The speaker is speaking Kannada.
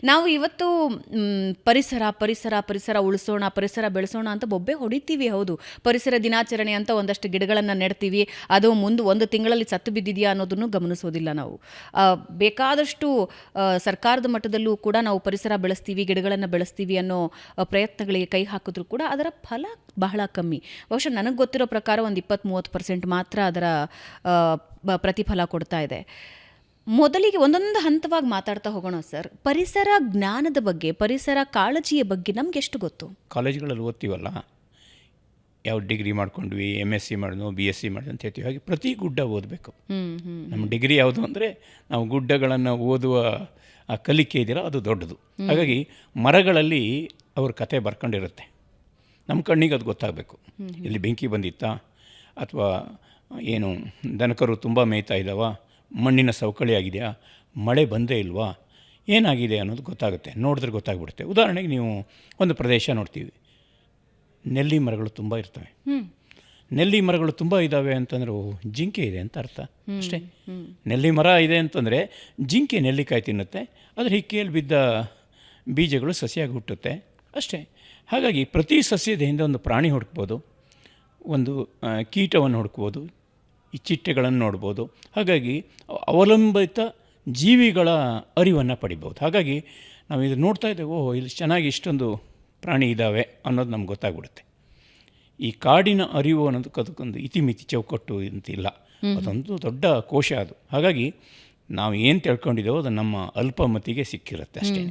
ನಾವು ಇವತ್ತು ಪರಿಸರ ಪರಿಸರ ಪರಿಸರ ಉಳಿಸೋಣ, ಪರಿಸರ ಬೆಳೆಸೋಣ ಅಂತ ಬೊಬ್ಬೆ ಹೊಡಿತೀವಿ. ಹೌದು, ಪರಿಸರ ದಿನಾಚರಣೆ ಅಂತ ಒಂದಷ್ಟು ಗಿಡಗಳನ್ನು ನೆಡ್ತೀವಿ. ಅದು ಒಂದು ತಿಂಗಳಲ್ಲಿ ಸತ್ತು ಬಿದ್ದಿದೆಯಾ ಅನ್ನೋದನ್ನು ಗಮನಿಸೋದಿಲ್ಲ ನಾವು. ಬೇಕಾದಷ್ಟು ಸರ್ಕಾರದ ಮಟ್ಟದಲ್ಲೂ ಕೂಡ ನಾವು ಪರಿಸರ ಬೆಳೆಸ್ತೀವಿ, ಗಿಡಗಳನ್ನು ಬೆಳೆಸ್ತೀವಿ ಅನ್ನೋ ಪ್ರಯತ್ನಗಳಿಗೆ ಕೈ ಹಾಕಿದ್ರೂ ಕೂಡ ಅದರ ಫಲ ಬಹಳ ಕಮ್ಮಿ. ಬಹುಶಃ ನನಗೆ ಗೊತ್ತಿರೋ ಪ್ರಕಾರ ಒಂದು 20-30% ಮಾತ್ರ ಅದರ ಪ್ರತಿಫಲ ಕೊಡ್ತಾ ಇದೆ. ಮೊದಲಿಗೆ ಒಂದೊಂದು ಹಂತವಾಗಿ ಮಾತಾಡ್ತಾ ಹೋಗೋಣ ಸರ್. ಪರಿಸರ ಜ್ಞಾನದ ಬಗ್ಗೆ, ಪರಿಸರ ಕಾಳಜಿಯ ಬಗ್ಗೆ ನಮ್ಗೆ ಎಷ್ಟು ಗೊತ್ತು? ಕಾಲೇಜ್ಗಳಲ್ಲಿ ಓದ್ತೀವಲ್ಲ, ಯಾವ ಡಿಗ್ರಿ ಮಾಡ್ಕೊಂಡ್ವಿ, MSc ಮಾಡಿದ್ವು, BSc ಮಾಡಿದ್ವು ಅಂತ ಹೇಳ್ತೀವಿ. ಹಾಗೆ ಪ್ರತಿ ಗುಡ್ಡ ಓದಬೇಕು. ನಮ್ಮ ಡಿಗ್ರಿ ಯಾವುದು ಅಂದರೆ ನಾವು ಗುಡ್ಡಗಳನ್ನು ಓದುವ ಆ ಕಲಿಕೆ ಇದೆಯಲ್ಲ, ಅದು ದೊಡ್ಡದು. ಹಾಗಾಗಿ ಮರಗಳಲ್ಲಿ ಅವ್ರ ಕತೆ ಬರ್ಕೊಂಡಿರುತ್ತೆ. ನಮ್ಮ ಕಣ್ಣಿಗೆ ಅದು ಗೊತ್ತಾಗಬೇಕು. ಇಲ್ಲಿ ಬೆಂಕಿ ಬಂದಿತ್ತಾ, ಅಥವಾ ಏನು ದನಕರು ತುಂಬ ಮೇಯ್ತಾ ಇದ್ದಾವ, ಮಣ್ಣಿನ ಸವಕಳಿ ಆಗಿದೆಯಾ, ಮಳೆ ಬಂದೇ ಇಲ್ವಾ, ಏನಾಗಿದೆ ಅನ್ನೋದು ಗೊತ್ತಾಗುತ್ತೆ. ನೋಡಿದ್ರೆ ಗೊತ್ತಾಗ್ಬಿಡುತ್ತೆ. ಉದಾಹರಣೆಗೆ ನೀವು ಒಂದು ಪ್ರದೇಶ ನೋಡ್ತೀವಿ, ನೆಲ್ಲಿ ಮರಗಳು ತುಂಬ ಇರ್ತವೆ. ನೆಲ್ಲಿ ಮರಗಳು ತುಂಬ ಇದ್ದಾವೆ ಅಂತಂದರೆ ಜಿಂಕೆ ಇದೆ ಅಂತ ಅರ್ಥ ಅಷ್ಟೇ. ನೆಲ್ಲಿ ಮರ ಇದೆ ಅಂತಂದರೆ ಜಿಂಕೆ ನೆಲ್ಲಿಕಾಯಿ ತಿನ್ನುತ್ತೆ, ಅದ್ರ ಹಿಕ್ಕೆಯಲ್ಲಿ ಬಿದ್ದ ಬೀಜಗಳು ಸಸಿಯಾಗಿ ಹುಟ್ಟುತ್ತೆ ಅಷ್ಟೇ. ಹಾಗಾಗಿ ಪ್ರತಿ ಸಸ್ಯದ ಹಿಂದೆ ಒಂದು ಪ್ರಾಣಿ ಹುಡುಕ್ಬೋದು, ಒಂದು ಕೀಟವನ್ನು ಹುಡುಕ್ಬೋದು, ಈ ಚಿಟ್ಟೆಗಳನ್ನು ನೋಡ್ಬೋದು. ಹಾಗಾಗಿ ಅವಲಂಬಿತ ಜೀವಿಗಳ ಅರಿವನ್ನು ಪಡಿಬೋದು. ಹಾಗಾಗಿ ನಾವು ಇದು ನೋಡ್ತಾ ಇದ್ದೇವೆ, ಇಲ್ಲಿ ಚೆನ್ನಾಗಿ ಇಷ್ಟೊಂದು ಪ್ರಾಣಿ ಇದ್ದಾವೆ ಅನ್ನೋದು ನಮ್ಗೆ ಗೊತ್ತಾಗ್ಬಿಡುತ್ತೆ. ಈ ಕಾಡಿನ ಅರಿವು ಅನ್ನೋದಕ್ಕೆ ಅದಕ್ಕೊಂದು ಇತಿಮಿತಿ ಚೌಕಟ್ಟು ಅಂತಿಲ್ಲ, ಅದೊಂದು ದೊಡ್ಡ ಕೋಶ ಅದು. ಹಾಗಾಗಿ ನಾವು ಏನು ತಿಳ್ಕೊಂಡಿದ್ದೇವೋ ಅದು ನಮ್ಮ ಅಲ್ಪಮತಿಗೆ ಸಿಕ್ಕಿರುತ್ತೆ ಅಷ್ಟೇ.